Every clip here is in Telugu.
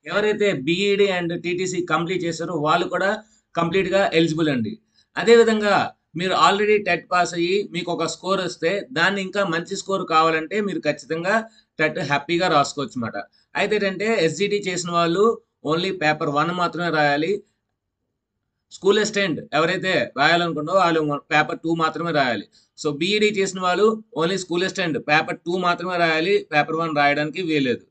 ఎవరైతే బీఈడి అండ్ టీటీసీ కంప్లీట్ చేశారో వాళ్ళు కూడా కంప్లీట్గా ఎలిజిబుల్ అండి. అదేవిధంగా మీరు ఆల్రెడీ టెట్ పాస్ అయ్యి మీకు ఒక స్కోర్ వస్తే దాన్ని ఇంకా మంచి స్కోర్ కావాలంటే మీరు ఖచ్చితంగా టెట్ హ్యాపీగా రాసుకోవచ్చు అనమాట. అయితే ఏంటంటే ఎస్జిటి చేసిన వాళ్ళు ఓన్లీ పేపర్ 1 మాత్రమే రాయాలి. స్కూల్ అసిస్టెంట్ ఎవరైతే రాయాలనుకుంటారో వాళ్ళు పేపర్ 2 మాత్రమే రాయాలి. సో బీఈడి చేసిన వాళ్ళు ఓన్లీ స్కూల్ అసిస్టెంట్ పేపర్ 2 మాత్రమే రాయాలి. పేపర్ 1 రాయడానికి వీల్లేదు.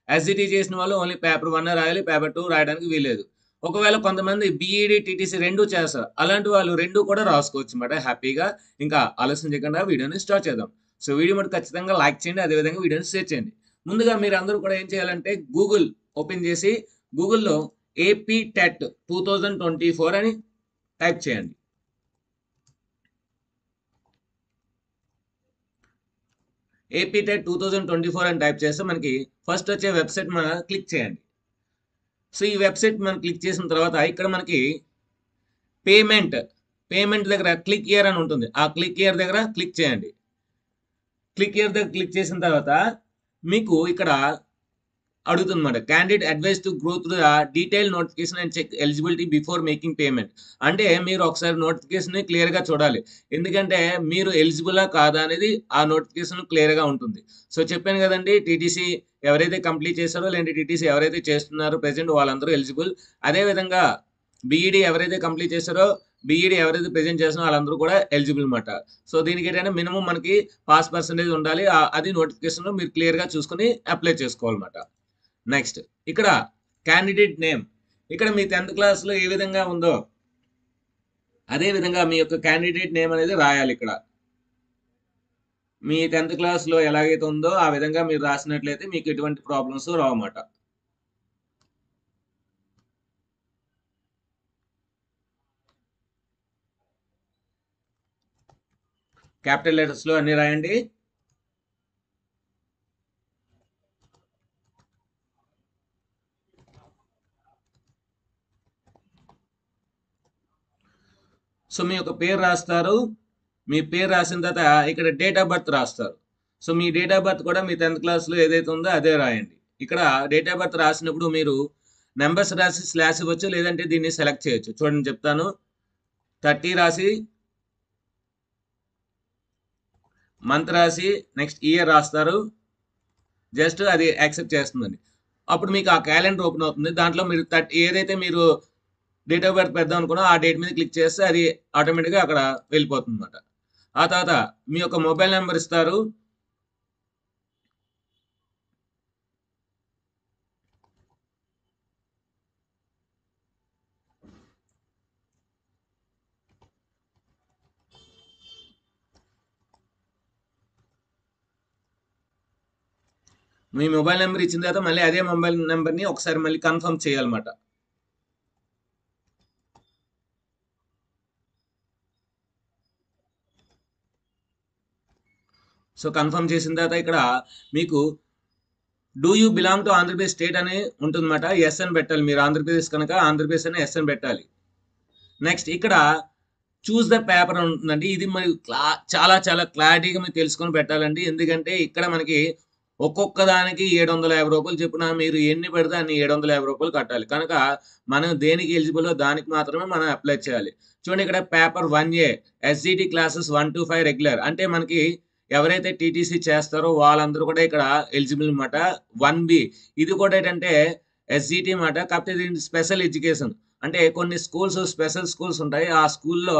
ఎస్జిటి చేసిన వాళ్ళు ఓన్లీ పేపర్ 1 రాయాలి. పేపర్ 2 రాయడానికి వీల్లేదు. ఒకవేళ కొంతమంది బీఈడి, టీటీసీ 2 చేస్తారు. అలాంటి వాళ్ళు 2 కూడా రాసుకోవచ్చు అన్నమాట హ్యాపీగా. ఇంకా ఆలస్యం చేయకుండా వీడియోని స్టార్ట్ చేద్దాం. సో వీడియో మటుకు ఖచ్చితంగా లైక్ చేయండి. అదేవిధంగా వీడియోని షేర్ చేయండి. ముందుగా మీరు అందరూ కూడా ఏం చేయాలంటే గూగుల్ ఓపెన్ చేసి గూగుల్‌లో ఏపీ టెట్ 2024 అని టైప్ చేయండి. ఏపీ టెట్ 2024 అని టైప్ చేస్తే మనకి ఫస్ట్ వచ్చే వెబ్సైట్ మనం క్లిక్ చేయండి. సో ఈ వెబ్సైట్ మనం క్లిక్ చేసిన తర్వాత ఇక్కడ మనకి పేమెంట్ దగ్గర క్లిక్ హియర్ అని ఉంటుంది. ఆ క్లిక్ హియర్ దగ్గర క్లిక్ చేయండి. క్లిక్ హియర్ దగ్గర క్లిక్ చేసిన తర్వాత మీకు ఇక్కడ అడుగుతుందన్నమాట. Candidate advice to grow through the detail notification and check eligibility before making payment. అంటే మీరు ఒకసారి నోటిఫికేషన్ క్లియర్గా చూడాలి. ఎందుకంటే మీరు ఎలిజిబులా కాదా అనేది ఆ నోటిఫికేషన్ క్లియర్గా ఉంటుంది. సో చెప్పాను కదండి, టీటీసీ ఎవరైతే కంప్లీట్ చేశారో లేదంటే టీటీసీ ఎవరైతే చేస్తున్నారో ప్రెసెంట్ వాళ్ళందరూ ఎలిజిబుల్. అదేవిధంగా బీఈడి ఎవరైతే కంప్లీట్ చేశారో బీఈడి ఎవరైతే ప్రెజెంట్ చేస్తున్నారో వాళ్ళందరూ కూడా ఎలిజిబుల్ అనమాట. సో దీనికి ఏంటంటే మినిమం మనకి పాస్ పర్సెంటేజ్ ఉండాలి. అది నోటిఫికేషన్లో మీరు క్లియర్గా చూసుకొని అప్లై చేసుకోవాలన్నమాట. నెక్స్ట్ ఇక్కడ క్యాండిడేట్ నేమ్, ఇక్కడ మీ 10th క్లాస్లో ఏ విధంగా ఉందో అదే విధంగా మీ యొక్క క్యాండిడేట్ నేమ్ అనేది రాయాలి. ఇక్కడ మీ 10th క్లాస్లో ఎలాగైతే ఉందో ఆ విధంగా మీరు రాసినట్లయితే మీకు ఎటువంటి ప్రాబ్లమ్స్ రావన్నమాట. క్యాపిటల్ లెటర్స్లో అన్ని రాయండి. సో మీ యొక్క పేరు రాస్తారు. మీ పేరు రాసిన తర్వాత ఇక్కడ డేట్ ఆఫ్ బర్త్ రాస్తారు. So me date of birth కూడా మీ 10th క్లాస్లో ఏదైతే ఉందో అదే రాయండి. ఇక్కడ డేట్ ఆఫ్ బర్త్ రాసినప్పుడు మీరు నెంబర్స్ రాసి స్లాష్ ఇవ్వచ్చు, లేదంటే దీన్ని సెలెక్ట్ చేయొచ్చు. చూడండి చెప్తాను. 30 రాసి మంత్ రాసి నెక్స్ట్ ఇయర్ రాస్తారు. జస్ట్ అది యాక్సెప్ట్ చేస్తుందండి. అప్పుడు మీకు ఆ క్యాలెండర్ ఓపెన్ అవుతుంది. దాంట్లో మీరు ఏదైతే మీరు డేట్ ఆఫ్ బర్త్ పెడదాం అనుకున్నా ఆ డేట్ మీద క్లిక్ చేస్తే అది ఆటోమేటిక్గా అక్కడ వెళ్ళిపోతుంది అనమాట. ఆ తర్వాత మీ యొక్క మొబైల్ నెంబర్ ఇస్తారు. మీ మొబైల్ నెంబర్ ఇచ్చిన తర్వాత మళ్ళీ అదే మొబైల్ నెంబర్ని ఒకసారి మళ్ళీ కన్ఫర్మ్ చేయాలన్నమాట. సో కన్ఫర్మ్ చేసిన తర్వాత ఇక్కడ మీకు do you belong to Andhra Pradesh state అని ఉంటుందన్నమాట. ఎస్ అని పెట్టాలి. మీరు ఆంధ్రప్రదేశ్ కనుక ఆంధ్రప్రదేశ్ అని ఎస్ అని పెట్టాలి. నెక్స్ట్ ఇక్కడ చూస్ ద పేపర్ ఉంటుందండి. ఇది మరి చాలా చాలా క్లారిటీగా మీరు తెలుసుకొని పెట్టాలండి. ఎందుకంటే ఇక్కడ మనకి ఒక్కొక్క దానికి 750 రూపాయలు చొప్పున మీరు ఎన్ని పెడితే అన్ని 750 రూపాయలు కట్టాలి. కనుక మనం దేనికి ఎలిజిబుల్ దానికి మాత్రమే మనం అప్లై చేయాలి. చూడండి ఇక్కడ paper 1A SGT classes 1 to 5 regular. అంటే మనకి ఎవరైతే టీటీసీ చేస్తారో వాళ్ళందరూ కూడా ఇక్కడ ఎలిజిబుల్ అనమాట. 1B ఇది కూడా ఏంటంటే ఎస్జిటి అనమాట. కాకపోతే ఇది స్పెషల్ ఎడ్యుకేషన్. అంటే కొన్ని స్కూల్స్ స్పెషల్ స్కూల్స్ ఉంటాయి. ఆ స్కూల్లో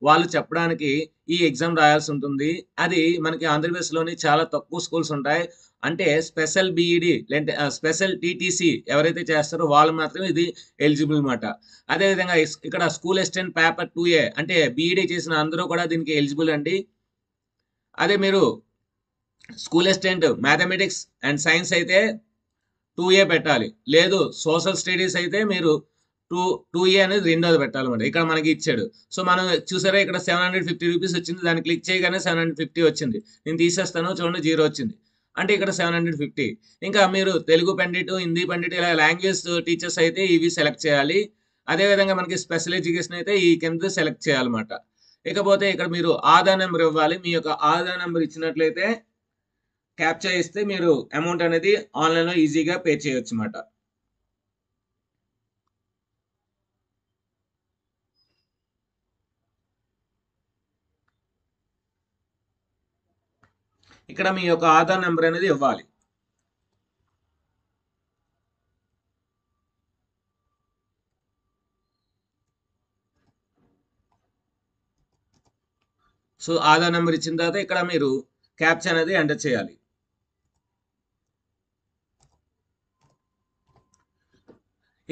వాళ్ళు చెప్పడానికి ఈ ఎగ్జామ్ రాయాల్సి ఉంటుంది. అది మనకి ఆంధ్రప్రదేశ్లోని చాలా తక్కువ స్కూల్స్ ఉంటాయి. అంటే స్పెషల్ బీఈడి లేదంటే స్పెషల్ టీటీసీ ఎవరైతే చేస్తారో వాళ్ళు మాత్రమే ఇది ఎలిజిబుల్ అనమాట. అదేవిధంగా ఇక్కడ స్కూల్ అసిస్టెంట్ పేపర్ 2A అంటే బీఈడి చేసిన అందరూ కూడా దీనికి ఎలిజిబుల్ అండి. అదే మీరు school assistant mathematics and science అయితే 2A పెట్టాలి. లేదు సోషల్ స్టడీస్ అయితే మీరు 2A అనేది రెండోది పెట్టాలన్నమాట. ఇక్కడ మనకి ఇచ్చాడు. సో మనం చూసారా ఇక్కడ 750 రూపీస్ వచ్చింది. దాన్ని క్లిక్ చేయగానే 750 వచ్చింది. నేను తీసేస్తాను. చూడండి 0 వచ్చింది. అంటే ఇక్కడ 750. ఇంకా మీరు తెలుగు పండిట్, హిందీ పండిట్ ఇలా లాంగ్వేజ్ టీచర్స్ అయితే ఇవి సెలెక్ట్ చేయాలి. అదేవిధంగా మనకి స్పెషల్ ఎడ్యుకేషన్ అయితే ఈ కింద సెలెక్ట్ చేయాలన్నమాట. ఇకపోతే ఇక్కడ మీరు ఆధార్ నెంబర్ ఇవ్వాలి. మీ యొక్క ఆధార్ నెంబర్ ఇచ్చినట్లయితే క్యాప్చా ఇస్తే మీరు అమౌంట్ అనేది ఆన్లైన్లో ఈజీగా పే చేయొచ్చు అన్నమాట. ఇక్కడ మీ యొక్క ఆధార్ నెంబర్ అనేది ఇవ్వాలి. సో ఆధార్ నెంబర్ ఇచ్చిన తర్వాత ఇక్కడ మీరు క్యాప్చా అనేది ఎంటర్ చేయాలి.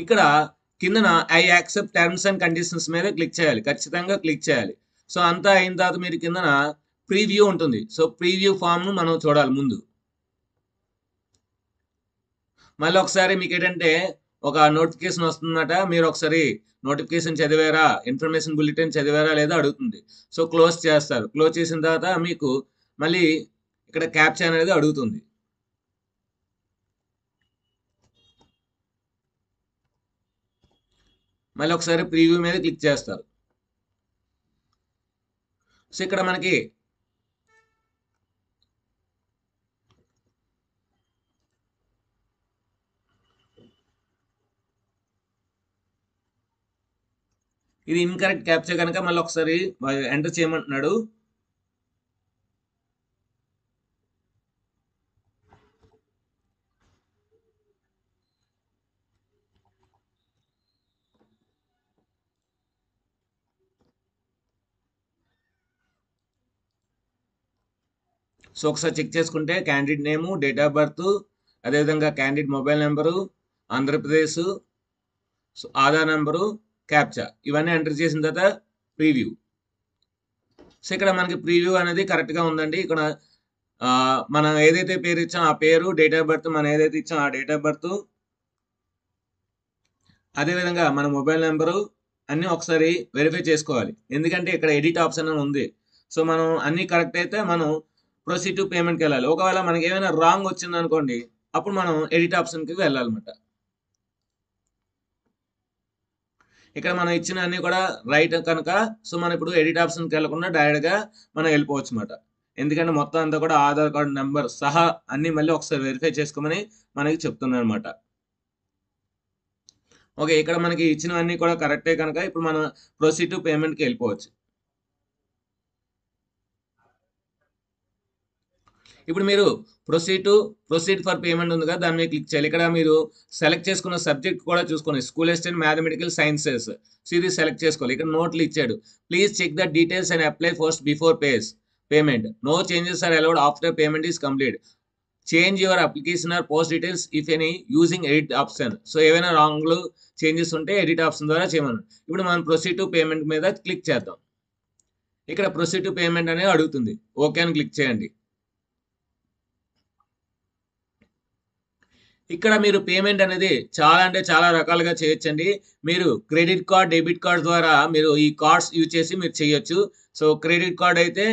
ఇక్కడ కిందన I accept terms and conditions మీద క్లిక్ చేయాలి, ఖచ్చితంగా క్లిక్ చేయాలి. సో అంతా అయిన తర్వాత మీరు కిందన ప్రీవ్యూ ఉంటుంది. సో ప్రీవ్యూ ఫామ్ను మనం చూడాలి ముందు. మళ్ళీ ఒకసారి మీకు ఏంటంటే ఒక నోటిఫికేషన్ వస్తుందన్నమాట, మీరు ఒకసారి నోటిఫికేషన్ చదివారా, ఇన్ఫర్మేషన్ బులెటిన్ చదివారా లేదా అడుగుతుంది. సో క్లోజ్ చేస్తారు. క్లోజ్ చేసిన తర్వాత మీకు మళ్ళీ ఇక్కడ క్యాప్చా అనేది అడుగుతుంది. మళ్ళీ ఒకసారి ప్రీవ్యూ మీద క్లిక్ చేస్తారు. సో ఇక్కడ మనకి ఇది ఇన్కరెక్ట్ క్యాప్చా కనుక మళ్ళీ ఒకసారి ఎంటర్ చేయమంటున్నాడు. సో ఒకసారి చెక్ చేసుకుంటే candidate name, date of birth, అదేవిధంగా candidate mobile number, Andhra Pradesh, so Aadhaar number, captcha ఇవన్నీ ఎంటర్ చేసిన తర్వాత ప్రీవ్యూ. సో ఇక్కడ మనకి ప్రీవ్యూ అనేది కరెక్ట్గా ఉందండి. ఇక్కడ మనం ఏదైతే పేరు ఇచ్చాం ఆ పేరు, డేట్ ఆఫ్ బర్త్ మనం ఏదైతే ఇచ్చాం ఆ డేట్ ఆఫ్ బర్త్, అదేవిధంగా మన మొబైల్ నెంబరు అన్నీ ఒకసారి వెరిఫై చేసుకోవాలి. ఎందుకంటే ఇక్కడ ఎడిట్ ఆప్షన్ అని ఉంది. సో మనం అన్నీ కరెక్ట్ అయితే మనం ప్రొసీడ్ టు పేమెంట్కి వెళ్ళాలి. ఒకవేళ మనకి ఏమైనా రాంగ్ వచ్చింది అనుకోండి, అప్పుడు మనం ఎడిట్ ఆప్షన్కి వెళ్ళాలన్నమాట. ఇక్కడ మనం ఇచ్చిన అన్ని కూడా రైట్ కనుక సో మనం ఇప్పుడు ఎడిట్ ఆప్షన్కి వెళ్ళకుండా డైరెక్ట్గా మనం వెళ్ళిపోవచ్చు అన్నమాట. ఎందుకంటే మొత్తం అంతా కూడా ఆధార్ కార్డు నెంబర్ సహా అన్ని మళ్ళీ ఒకసారి వెరిఫై చేసుకోమని మనకి చెప్తున్నాను అనమాట. ఓకే, ఇక్కడ మనకి ఇచ్చినవన్నీ కూడా కరెక్టే కనుక ఇప్పుడు మనం ప్రొసీడ్ టు పేమెంట్కి వెళ్ళిపోవచ్చు. ఇప్పుడు మీరు ప్రొసీడ్ ఫర్ పేమెంట్ ఉంది కదా, దాని మీద క్లిక్ చేయాలి. ఇక్కడ మీరు సెలెక్ట్ చేసుకున్న సబ్జెక్ట్ కూడా చూసుకోండి, school assistant mathematical sciences. So ఇది సెలెక్ట్ చేసుకోవాలి. ఇక్కడ నోట్లు ఇచ్చాడు, please check the details and apply first before payment. No changes are allowed after payment is complete. Change your application or post details if any using edit option. So ఏవైనా రాంగ్లు చేంజెస్ ఉంటే ఎడిట్ ఆప్షన్ ద్వారా చేయమన్నాడు. ఇప్పుడు మనం ప్రొసీడ్ టు పేమెంట్ మీద క్లిక్ చేద్దాం. ఇక్కడ ప్రొసీడ్ టు పేమెంట్ అనేది అడుగుతుంది, ఓకే అని క్లిక్ చేయండి. ఇక్కడ మీరు పేమెంట్ అనేది చాలా అంటే చాలా రకాలుగా చేయొచ్చండి. మీరు క్రెడిట్ కార్డ్, డెబిట్ కార్డ్ ద్వారా మీరు ఈ కార్డ్స్ యూజ్ చేసి మీరు చేయొచ్చు. సో క్రెడిట్ కార్డ్ అయితే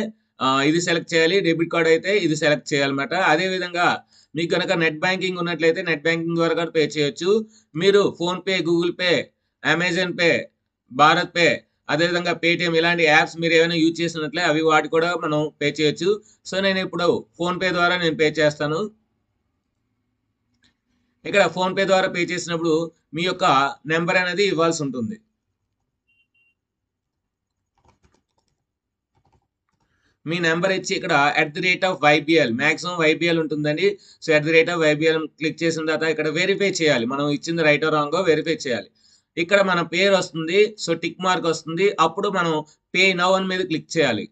ఇది సెలెక్ట్ చేయాలి, డెబిట్ కార్డ్ అయితే ఇది సెలెక్ట్ చేయాలన్నమాట. అదేవిధంగా మీకు కనుక నెట్ బ్యాంకింగ్ ఉన్నట్లయితే నెట్ బ్యాంకింగ్ ద్వారా కూడా పే చేయొచ్చు. మీరు PhonePe, Google pay, Amazon pay, Bharat pay, అదేవిధంగా పేటిఎం ఇలాంటి యాప్స్ మీరు ఏమైనా యూజ్ చేసినట్లే అవి వాటి కూడా మనం పే చేయొచ్చు. సో నేను ఇప్పుడు ఫోన్పే ద్వారా నేను పే చేస్తాను. ఇక్కడ ఫోన్పే ద్వారా పే చేసినప్పుడు మీ యొక్క నెంబర్ అనేది ఇవ్వాల్సి ఉంటుంది. మీ నెంబర్ ఇచ్చి ఇక్కడ @YBL మ్యాక్సిమం YBL ఉంటుందండి. సో @YBL క్లిక్ చేసిన తర్వాత ఇక్కడ వెరిఫై చేయాలి, మనం ఇచ్చింది రైట్ రాంగో వెరిఫై చేయాలి. ఇక్కడ మన పేరు వస్తుంది, సో టిక్ మార్క్ వస్తుంది. అప్పుడు మనం పే నౌ అని మీద క్లిక్ చేయాలి.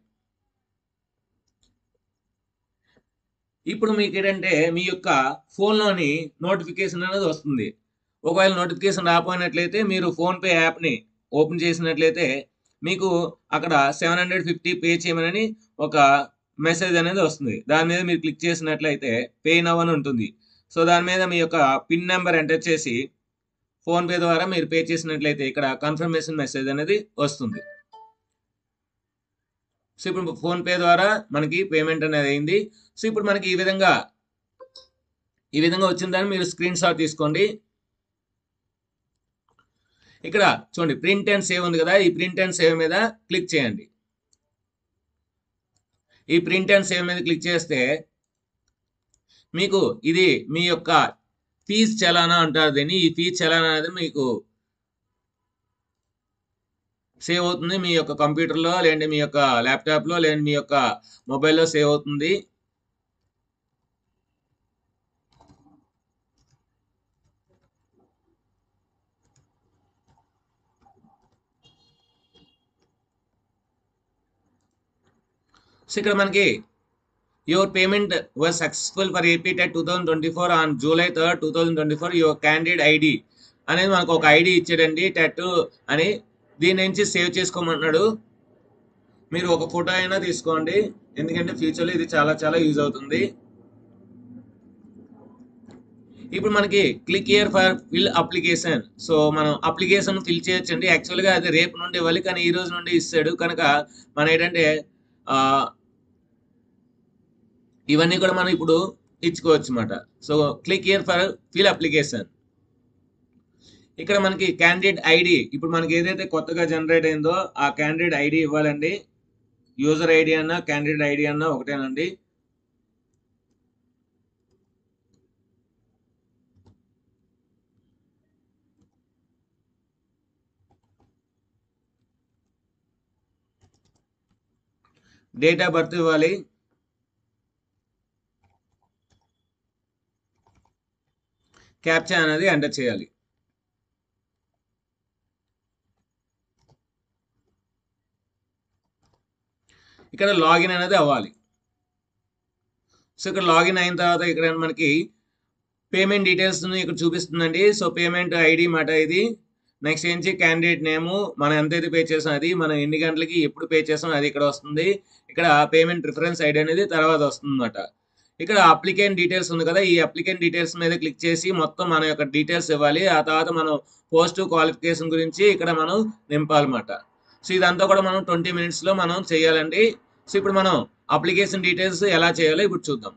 ఇప్పుడు మీకు ఏంటంటే మీ యొక్క ఫోన్లోని నోటిఫికేషన్ అనేది వస్తుంది. ఒకవేళ నోటిఫికేషన్ రాకపోయినట్లయితే మీరు ఫోన్పే యాప్ని ఓపెన్ చేసినట్లయితే మీకు అక్కడ 750 పే చేయమని ఒక మెసేజ్ అనేది వస్తుంది. దాని మీద మీరు క్లిక్ చేసినట్లయితే పే నౌ అని ఉంటుంది. సో దాని మీద మీ యొక్క పిన్ నెంబర్ ఎంటర్ చేసి ఫోన్పే ద్వారా మీరు పే చేసినట్లయితే ఇక్కడ కన్ఫర్మేషన్ మెసేజ్ అనేది వస్తుంది. సో ఇప్పుడు ఫోన్పే ద్వారా మనకి పేమెంట్ అనేది అయింది. సో ఇప్పుడు మనకి ఈ విధంగా వచ్చిందని మీరు స్క్రీన్ షాట్ తీసుకోండి. ఇక్కడ చూడండి ప్రింట్ అండ్ సేవ్ ఉంది కదా, ఈ ప్రింట్ అండ్ సేవ్ మీద క్లిక్ చేయండి. ఈ ప్రింట్ అండ్ సేవ్ మీద క్లిక్ చేస్తే మీకు ఇది మీ యొక్క ఫీజ్ చలానా అంటారు దీన్ని. ఈ ఫీజ్ చలానా అనేది మీకు సేవ్ అవుతుంది మీ యొక్క కంప్యూటర్లో, లేదంటే మీ యొక్క ల్యాప్టాప్లో, లేదంటే మీ యొక్క మొబైల్లో సేవ్ అవుతుంది. సో ఇక్కడ మనకి your payment was successful for AP TET 2024 on July 3rd 2024 your candidate ID అనేది మనకు ఒక ఐడి ఇచ్చాడండి టెట్ అని. దీని నుంచి సేవ్ చేసుకోమన్నాడు. మీరు ఒక ఫోటో అయినా తీసుకోండి, ఎందుకంటే ఫ్యూచర్లో ఇది చాలా చాలా యూజ్ అవుతుంది. ఇప్పుడు మనకి click here for fill application. So మనం అప్లికేషన్ ఫిల్ చేయొచ్చండి. యాక్చువల్గా అది రేపు నుండి ఇవ్వాలి, కానీ ఈ రోజు నుండి ఇస్తాడు కనుక మనం ఏంటంటే ఇవన్నీ కూడా మనం ఇప్పుడు ఇచ్చుకోవచ్చు అన్నమాట. So click here for fill application. ఇక్కడ మనకి క్యాండిడేట్ ఐడి, ఇప్పుడు మనకి ఏదైతే కొత్తగా జనరేట్ అయిందో ఆ క్యాండిడేట్ ఐడి ఇవ్వాలండి. యూజర్ ఐడి అన్నా క్యాండిడేట్ ఐడి అన్నా ఒకటేనండి. డేట్ ఆఫ్ బర్త్ ఇవ్వాలి. క్యాప్చా అనేది ఎంటర్ చేయాలి. ఇక్కడ లాగిన్ అనేది అవ్వాలి. సో ఇక్కడ లాగిన్ అయిన తర్వాత ఇక్కడ మనకి పేమెంట్ డీటెయిల్స్ ఇక్కడ చూపిస్తుందండి. సో పేమెంట్ ఐడి మాట ఇది. నెక్స్ట్ ఏంచి క్యాండిడేట్ నేము, మనం ఎంతైతే పే చేసాం అది, మనం ఎన్ని గంటలకి ఎప్పుడు పే చేసాం అది ఇక్కడ వస్తుంది. ఇక్కడ పేమెంట్ రిఫరెన్స్ ఐడి అనేది తర్వాత వస్తుంది అన్నమాట. ఇక్కడ అప్లికెంట్ డీటెయిల్స్ ఉంది కదా, ఈ అప్లికెంట్ డీటెయిల్స్ మీద క్లిక్ చేసి మొత్తం మన యొక్క డీటెయిల్స్ ఇవ్వాలి. ఆ తర్వాత మనం పోస్ట్ క్వాలిఫికేషన్ గురించి ఇక్కడ మనం నింపాలన్నమాట. సో ఇదంతా కూడా మనం 20 minutesలో మనం చేయాలండి. సో ఇప్పుడు మనం అప్లికేషన్ డీటెయిల్స్ ఎలా చేయాలో ఇప్పుడు చూద్దాం.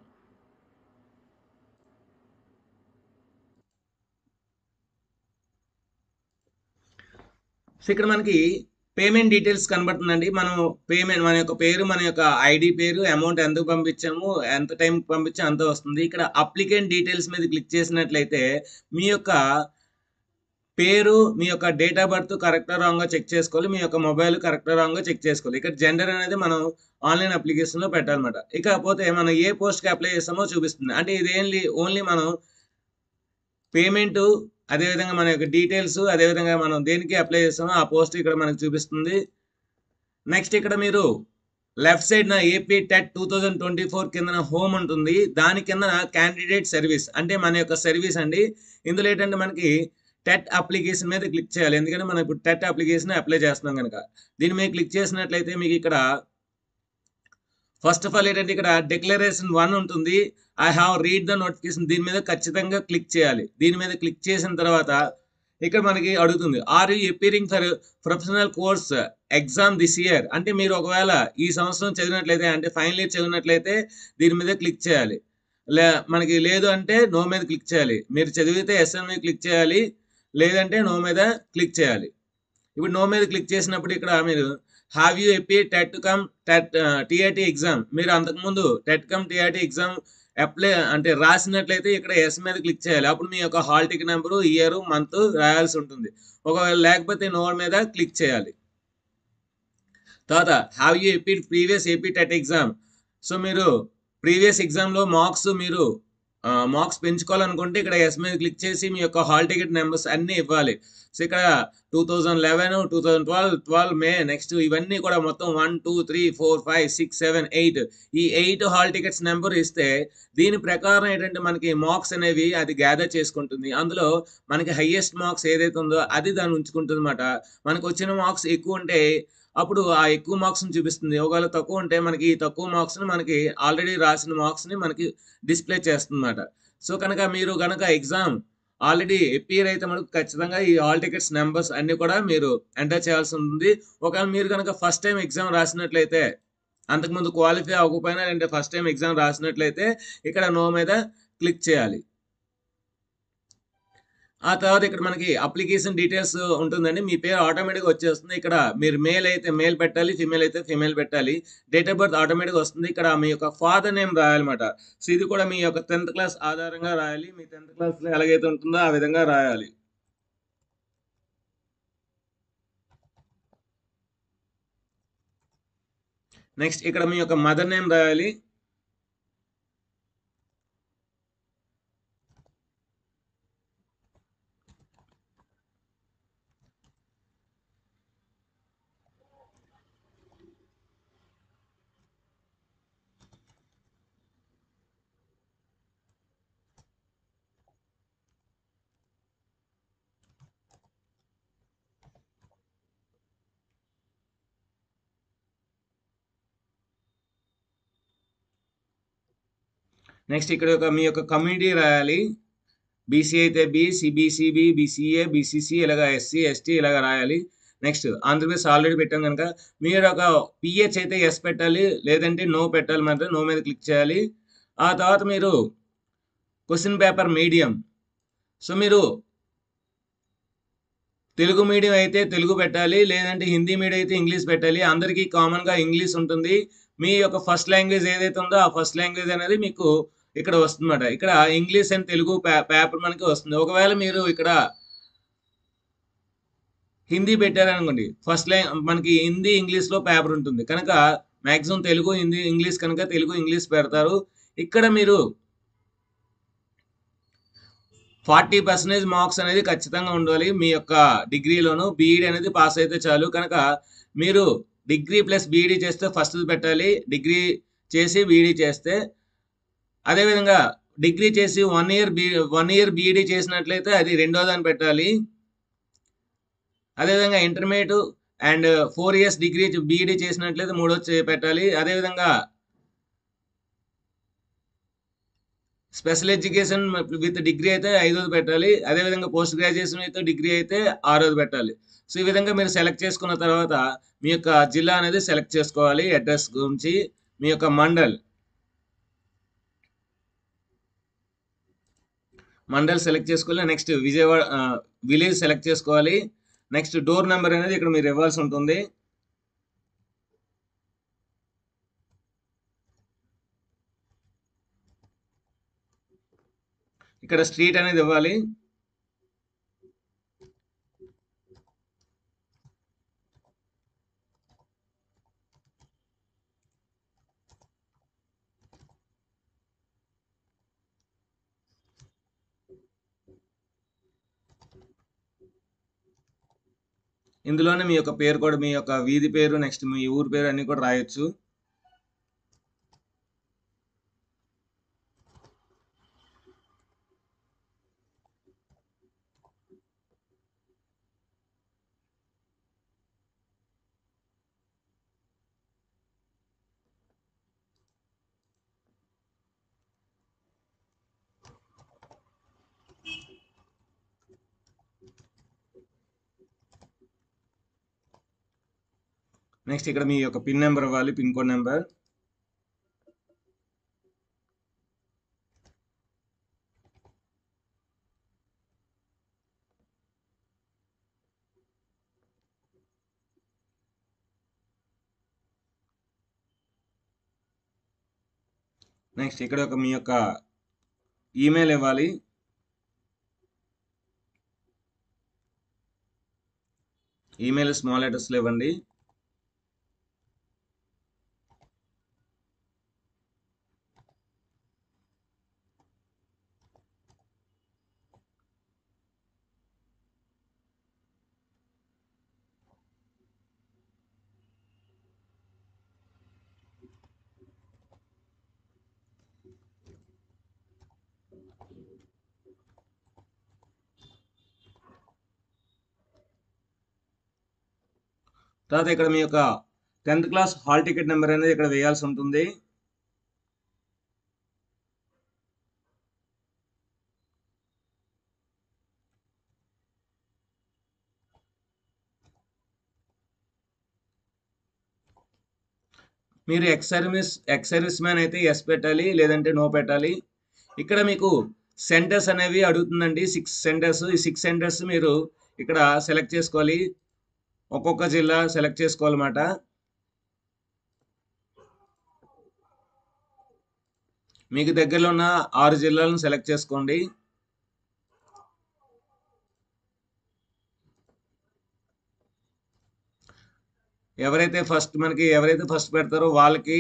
సో ఇక్కడ మనకి పేమెంట్ డీటెయిల్స్ కనబడుతుందండి. మనం పేమెంట్ మన యొక్క పేరు, మన యొక్క ఐడి పేరు, అమౌంట్ ఎంత పంపించాము, ఎంత టైం పంపించాము అంత వస్తుంది. ఇక్కడ అప్లికెంట్ డీటెయిల్స్ మీద క్లిక్ చేసినట్లయితే మీ యొక్క పేరు, మీ యొక్క డేట్ ఆఫ్ బర్త్ కరెక్టా రాంగ్గా చెక్ చేసుకోవాలి. మీ యొక్క మొబైల్ కరెక్టా రాంగ్గా చెక్ చేసుకోవాలి. ఇక్కడ జెండర్ అనేది మనం ఆన్లైన్ అప్లికేషన్లో పెట్టాలన్నమాట. ఇకపోతే మనం ఏ పోస్ట్కి అప్లై చేస్తామో చూపిస్తుంది. అంటే ఇదేంటి, ఓన్లీ మనం పేమెంట్, అదేవిధంగా మన యొక్క డీటెయిల్స్, అదేవిధంగా మనం దేనికి అప్లై చేస్తామో ఆ పోస్ట్ ఇక్కడ మనకు చూపిస్తుంది. నెక్స్ట్ ఇక్కడ మీరు లెఫ్ట్ సైడ్ నా ఏపీ టెట్ 2024 కింద హోమ్ ఉంటుంది. దాని కింద క్యాండిడేట్ సర్వీస్ అంటే మన యొక్క సర్వీస్ అండి. ఇందులో ఏంటంటే మనకి టెట్ అప్లికేషన్ మీద క్లిక్ చేయాలి, ఎందుకంటే మనం ఇప్పుడు టెట్ అప్లికేషన్ అప్లై చేస్తున్నాం కనుక. దీని మీద క్లిక్ చేసినట్లయితే మీకు ఇక్కడ ఫస్ట్ ఆఫ్ ఆల్ ఏంటంటే ఇక్కడ డిక్లరేషన్ 1 ఉంటుంది. I have read the notification, దీని మీద ఖచ్చితంగా క్లిక్ చేయాలి. దీని మీద క్లిక్ చేసిన తర్వాత ఇక్కడ మనకి అడుగుతుంది, are you appearing for professional course exam this year. అంటే మీరు ఒకవేళ ఈ సంవత్సరం చదివినట్లయితే, అంటే ఫైనల్ ఇయర్ చదివినట్లయితే దీని మీద క్లిక్ చేయాలి. మనకి లేదు అంటే నో మీద క్లిక్ చేయాలి. మీరు చదివితే ఎస్ఎన్ మీద క్లిక్ చేయాలి, లేదంటే నో మీద క్లిక్ చేయాలి. ఇప్పుడు నో మీద క్లిక్ చేసినప్పుడు ఇక్కడ మీరు have you appear TET come TRT exam, మీరు అంతకుముందు TET come TRT exam apply అంటే రాసినట్లయితే ఇక్కడ ఎస్ మీద క్లిక్ చేయాలి. అప్పుడు మీ యొక్క hall ticket number, year, month రాయాల్సి ఉంటుంది. ఒకవేళ లేకపోతే నో మీద క్లిక్ చేయాలి. తర్వాత have you appear previous AP TET exam. So మీరు ప్రీవియస్ ఎగ్జామ్లో మీరు మార్క్స్ పెంచుకోవాలనుకుంటే ఇక్కడ ఎస్ మీద క్లిక్ చేసి మీ యొక్క హాల్ టికెట్ నెంబర్స్ అన్నీ ఇవ్వాలి. సో ఇక్కడ 2011, 2012, 12 మే, నెక్స్ట్ ఇవన్నీ కూడా మొత్తం 1, 2, 3, 4, 5, 6, 7, 8 ఈ 8 హాల్ టికెట్స్ నెంబర్ ఇస్తే దీని ప్రకారం ఏంటంటే మనకి మార్క్స్ అనేవి అది గ్యాదర్ చేసుకుంటుంది. అందులో మనకి హైయెస్ట్ మార్క్స్ ఏదైతే ఉందో అది దాన్ని ఉంచుకుంటుంది అన్నమాట. మనకు వచ్చిన మార్క్స్ ఎక్కువ ఉంటే అప్పుడు ఆ ఎక్కువ మార్క్స్ని చూపిస్తుంది. ఒకవేళ తక్కువ ఉంటే మనకి ఈ తక్కువ మార్క్స్ని, మనకి ఆల్రెడీ రాసిన మార్క్స్ని మనకి డిస్ప్లే చేస్తుంది అన్నమాట. సో కనుక మీరు కనుక ఎగ్జామ్ ఆల్రెడీ అపీర్ అయితే మనకు ఖచ్చితంగా ఈ హాల్ టికెట్స్ నెంబర్స్ అన్ని కూడా మీరు ఎంటర్ చేయాల్సి ఉంటుంది. ఒకవేళ మీరు కనుక ఫస్ట్ టైం ఎగ్జామ్ రాసినట్లయితే, అంతకుముందు క్వాలిఫై అవ్వకపోయినా అంటే ఫస్ట్ టైం ఎగ్జామ్ రాసినట్లయితే ఇక్కడ నో మీద క్లిక్ చేయాలి. ఆ తర్వాత ఇక్కడ మనకి అప్లికేషన్ డీటెయిల్స్ ఉంటుందండి. మీ పేరు ఆటోమేటిక్గా వచ్చేస్తుంది. ఇక్కడ మీరు మేల్ అయితే మేల్ పెట్టాలి, ఫిమేల్ అయితే ఫిమేల్ పెట్టాలి. డేట్ ఆఫ్ బర్త్ ఆటోమేటిక్గా వస్తుంది. ఇక్కడ మీ యొక్క ఫాదర్ నేమ్ రాయాలన్నమాట. సో ఇది కూడా మీ యొక్క 10th క్లాస్ ఆధారంగా రాయాలి. మీ 10th క్లాస్లో ఎలాగైతే ఉంటుందో ఆ విధంగా రాయాలి. నెక్స్ట్ ఇక్కడ మీ యొక్క మదర్ నేమ్ రాయాలి. నెక్స్ట్ ఇక్కడ మీ యొక్క కమ్యూనిటీ రాయాలి. బీసీ అయితే బి, సిబిసిబి, బీసీఏ, బీసీసీ ఇలాగ ఎస్సీ, ఎస్టీ ఇలాగ రాయాలి. నెక్స్ట్ ఆంధ్రప్రదేశ్ ఆల్రెడీ పెట్టాం కనుక మీరు ఒక పిహెచ్ అయితే ఎస్ పెట్టాలి, లేదంటే నో పెట్టాలి. మాత్రం నో మీద క్లిక్ చేయాలి. ఆ తర్వాత మీరు క్వశ్చన్ పేపర్ మీడియం. సో మీరు తెలుగు మీడియం అయితే తెలుగు పెట్టాలి, లేదంటే హిందీ మీడియం అయితే ఇంగ్లీష్ పెట్టాలి. అందరికీ కామన్గా ఇంగ్లీష్ ఉంటుంది. మీ యొక్క ఫస్ట్ లాంగ్వేజ్ ఏదైతే ఉందో ఆ ఫస్ట్ లాంగ్వేజ్ అనేది మీకు ఇక్కడ వస్తుందన్నమాట. ఇక్కడ ఇంగ్లీష్ అండ్ తెలుగు పేపర్ మనకి వస్తుంది. ఒకవేళ మీరు ఇక్కడ హిందీ పెట్టారనుకోండి, మనకి హిందీ ఇంగ్లీష్లో పేపర్ ఉంటుంది కనుక మ్యాక్సిమం తెలుగు హిందీ ఇంగ్లీష్ కనుక తెలుగు ఇంగ్లీష్ పెడతారు. ఇక్కడ మీరు 40% మార్క్స్ అనేది ఖచ్చితంగా ఉండాలి. మీ యొక్క డిగ్రీలోను బీఈడీ అనేది పాస్ అయితే చాలు. కనుక మీరు డిగ్రీ ప్లస్ బీఈడీ చేస్తే ఫస్ట్ పెట్టాలి. డిగ్రీ చేసి బీఈడీ చేస్తే, అదేవిధంగా డిగ్రీ చేసి 1 ఇయర్ బీఈడీ చేసినట్లయితే అది రెండోదాన్ని పెట్టాలి. అదేవిధంగా intermediate and 4 years degree BEd చేసినట్లయితే మూడోది పెట్టాలి. అదేవిధంగా స్పెషల్ ఎడ్యుకేషన్ విత్ డిగ్రీ అయితే 5వ పెట్టాలి. అదేవిధంగా పోస్ట్ గ్రాడ్యుయేషన్ అయితే డిగ్రీ అయితే 6వ పెట్టాలి. సో ఈ విధంగా మీరు సెలెక్ట్ చేసుకున్న తర్వాత మీ యొక్క జిల్లా అనేది సెలెక్ట్ చేసుకోవాలి. అడ్రస్ గురించి మీ యొక్క మండల్ సెలెక్ట్ చేసుకోవాలి. నెక్స్ట్ విజయవాడ విలేజ్ సెలెక్ట్ చేసుకోవాలి. నెక్స్ట్ డోర్ నెంబర్ అనేది ఇక్కడ మీరు ఇవ్వాల్సి ఉంటుంది. ఇక్కడ స్ట్రీట్ అనేది ఇవ్వాలి. ఇందులోనే మీ యొక్క పేరు కూడా, మీ యొక్క వీధి పేరు, నెక్స్ట్ మీ ఊరు పేరు అన్ని కూడా రాయొచ్చు. నెక్స్ట్ ఇక్కడ మీ యొక్క పిన్ నెంబర్ ఇవ్వాలి, పిన్ కోడ్ నెంబర్. నెక్స్ట్ ఇక్కడ మీ యొక్క ఈమెయిల్ ఇవ్వాలి. ఈమెయిల్ స్మాల్ లెటర్స్లో ఇవ్వండి. తర్వాత ఇక్కడ మీ యొక్క 10th class hall ticket number అనేది ఇక్కడ వేయాల్సి ఉంటుంది. మీరు ఎక్స్ సర్వీస్ మ్యాన్ అయితే ఎస్ పెట్టాలి, లేదంటే నో పెట్టాలి. ఇక్కడ మీకు సెంటర్స్ అనేవి అడుగుతుందండి, 6 సెంటర్స్. ఈ 6 సెంటర్స్ మీరు ఇక్కడ సెలెక్ట్ చేసుకోవాలి. ఒక్కొక్క జిల్లా సెలెక్ట్ చేసుకోవాలన్నమాట. మీకు దగ్గరలో ఉన్న 6 జిల్లాలను సెలెక్ట్ చేసుకోండి. ఎవరైతే ఫస్ట్ పెడతారో వాళ్ళకి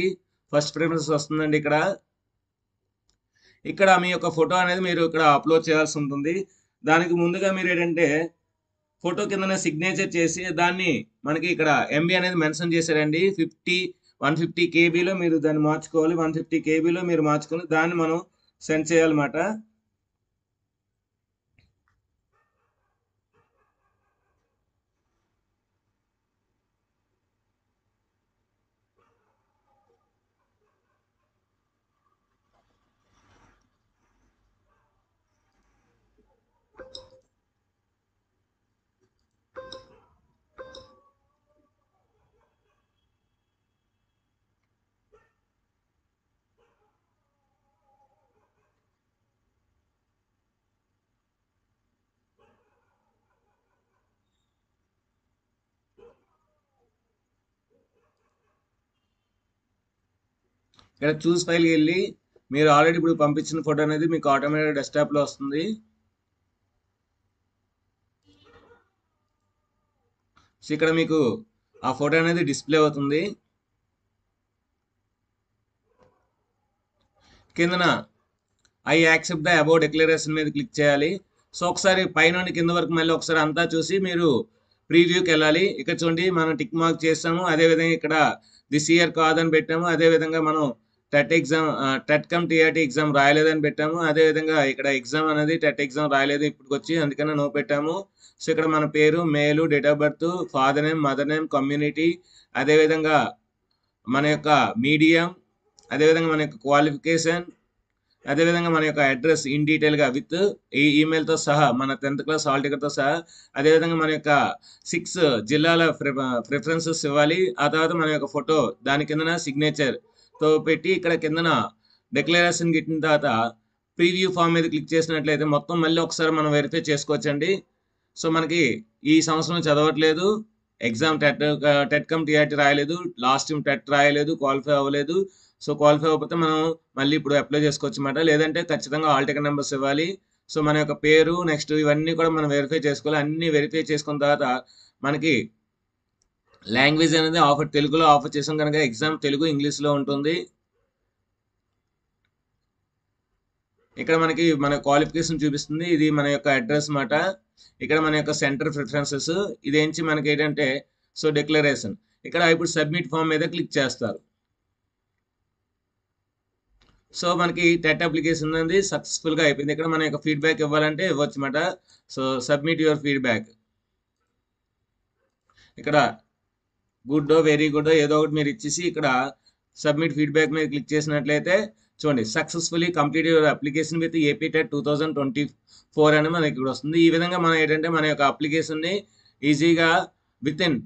ఫస్ట్ ప్రిఫరెన్స్ వస్తుందండి. ఇక్కడ మీ యొక్క ఫోటో అనేది మీరు ఇక్కడ అప్లోడ్ చేయాల్సి ఉంటుంది. దానికి ముందుగా మీరు ఏంటంటే ఫోటో కిందనే సిగ్నేచర్ చేసి దాన్ని మనకి ఇక్కడ ఎంబీ అనేది మెన్షన్ చేశారండి. 150 కేబీలో మీరు దాన్ని మార్చుకోవాలి. 150 కేబీలో మీరు మార్చుకొని దాన్ని మనం సెండ్ చేయాలన్నమాట. ఇక్కడ చూస్ ఫైల్కి వెళ్ళి మీరు ఆల్రెడీ ఇప్పుడు పంపించిన ఫోటో అనేది మీకు ఆటోమేటిక్ డెస్క్టాప్లో వస్తుంది. సో ఇక్కడ మీకు ఆ ఫోటో అనేది డిస్ప్లే అవుతుంది. కిందన I accept the above declaration మీద క్లిక్ చేయాలి. సో ఒకసారి పైనుండి కింద వరకు మళ్ళీ ఒకసారి అంతా చూసి మీరు ప్రీవ్యూకి వెళ్ళాలి. ఇక్కడ చూడండి మనం టిక్ మార్క్ చేస్తాము. అదేవిధంగా ఇక్కడ దిస్ ఇయర్ కాదని పెట్టాము. అదేవిధంగా మనం టెట్ కమ్ టీఆర్టీ ఎగ్జామ్ రాయలేదని పెట్టాము. అదేవిధంగా ఇక్కడ ఎగ్జామ్ అనేది టెట్ ఎగ్జామ్ రాయలేదు ఇప్పటికి వచ్చి, అందుకని నో పెట్టాము. సో ఇక్కడ మన పేరు, మేలు, date of birth, father name, mother name, community, అదేవిధంగా మన యొక్క మీడియం, అదేవిధంగా మన యొక్క క్వాలిఫికేషన్, అదేవిధంగా మన యొక్క అడ్రస్ ఇన్ డీటెయిల్గా విత్ ఈ ఈమెయిల్తో సహా, మన 10th క్లాస్ హాల్ టికెట్తో సహా, అదేవిధంగా మన యొక్క 6 జిల్లాల ప్రిఫరెన్సెస్ ఇవ్వాలి. ఆ తర్వాత మన యొక్క ఫోటో, దాని కిందన సిగ్నేచర్తో పెట్టి ఇక్కడ కిందన డిక్లరేషన్ గిట్టిన తర్వాత ప్రీవ్యూ ఫామ్ మీద క్లిక్ చేసినట్లయితే మొత్తం మళ్ళీ ఒకసారి మనం వెరిఫై చేసుకోవచ్చండి. సో మనకి ఈ సంవత్సరం చదవట్లేదు, ఎగ్జామ్ టెట్ కమ్ టీఆర్టీ రాయలేదు, లాస్ట్ టైం టెట్ రాయలేదు, క్వాలిఫై అవ్వలేదు. సో క్వాలిఫై అవ్వకపోతే మనం మళ్ళీ ఇప్పుడు అప్లై చేసుకోవచ్చు అన్నమాట. లేదంటే ఖచ్చితంగా హాల్ టికెట్ నెంబర్స్ ఇవ్వాలి. సో మన యొక్క పేరు, నెక్స్ట్ ఇవన్నీ కూడా మనం వెరిఫై చేసుకోవాలి. అన్నీ వెరిఫై చేసుకున్న తర్వాత మనకి లాంగ్వేజ్ అనేది తెలుగులో ఆఫర్ చేసాం కనుక ఎగ్జామ్ తెలుగు, ఇంగ్లీష్లో ఉంటుంది. ఇక్కడ మనకి మన క్వాలిఫికేషన్ చూపిస్తుంది. ఇది మన యొక్క అడ్రస్ మాట. ఇక్కడ మన యొక్క సెంటర్ ప్రిఫరెన్సెస్, ఇదేంచి మనకి ఏంటంటే సో డిక్లరేషన్. ఇక్కడ ఇప్పుడు సబ్మిట్ ఫామ్ మీద క్లిక్ చేస్తారు. సో మనకి టెట్ అప్లికేషన్ అనేది సక్సెస్ఫుల్గా అయిపోయింది. ఇక్కడ మన యొక్క ఫీడ్బ్యాక్ ఇవ్వాలంటే ఇవ్వచ్చు అన్నమాట. So submit your feedback. ఇక్కడ గుడ్, వెరీ గుడ్ ఏదో ఒకటి మీరు ఇచ్చేసి ఇక్కడ సబ్మిట్ ఫీడ్బ్యాక్ మీద క్లిక్ చేసినట్లయితే చూడండి successfully complete your application with AP TET 2024 అని మనకి ఇక్కడ వస్తుంది. ఈ విధంగా మనం ఏంటంటే మన యొక్క అప్లికేషన్ని ఈజీగా విత్ ఇన్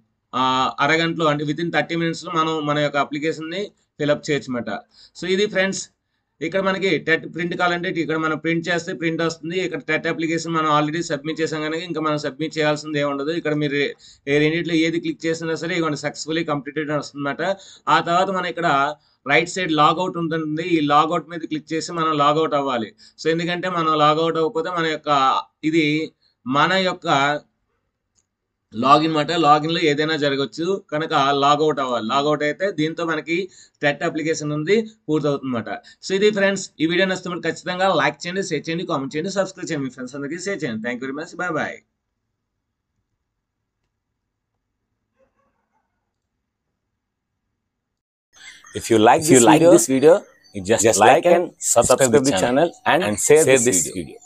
అరగంటలో, అంటే విత్ ఇన్ 30 minutesలో మనం మన యొక్క అప్లికేషన్ని ఫిలప్ చేయొచ్చు అన్నమాట. సో ఇది ఫ్రెండ్స్, ఇక్కడ మనకి టెట్ ప్రింట్ కావాలంటే ఇక్కడ మనం ప్రింట్ చేస్తే ప్రింట్ వస్తుంది. ఇక్కడ టెట్ అప్లికేషన్ మనం ఆల్రెడీ సబ్మిట్ చేసాం కనుక ఇంకా మనం సబ్మిట్ చేయాల్సింది ఏమి ఉండదు. ఇక్కడ మీరు రెండింటిలో ఏది క్లిక్ చేసినా సరే ఇవ్వండి సక్సెస్ఫుల్లీ కంప్లీటెడ్ అని వస్తుంది అన్నమాట. ఆ తర్వాత మనం ఇక్కడ రైట్ సైడ్ లాగౌట్ ఉంటుంది. ఈ లాగౌట్ మీద క్లిక్ చేసి మనం లాగౌట్ అవ్వాలి. సో ఎందుకంటే మనం లాగౌట్ అవ్వకపోతే మన యొక్క ఇది మన యొక్క లాగిన్ మాట, లాగిన్లో ఏదైనా జరగవచ్చు కనుక లాగౌట్ అవ్వాలి. లాగౌట్ అయితే దీంతో మనకి టెట్ అప్లికేషన్ ఉంది పూర్తవుతుంది అన్నమాట. సో ఇది ఫ్రెండ్స్, ఈ వీడియో నచ్చితే ఖచ్చితంగా లైక్ చేయండి, షేర్ చేయండి, కామెంట్ చేయండి, సబ్స్క్రైబ్ చేయండి, మీ ఫ్రెండ్స్ అందరికీ షేర్ చేయండి. Thank you very much. Bye bye. If you like this video, you just like and subscribe the channel and share this video.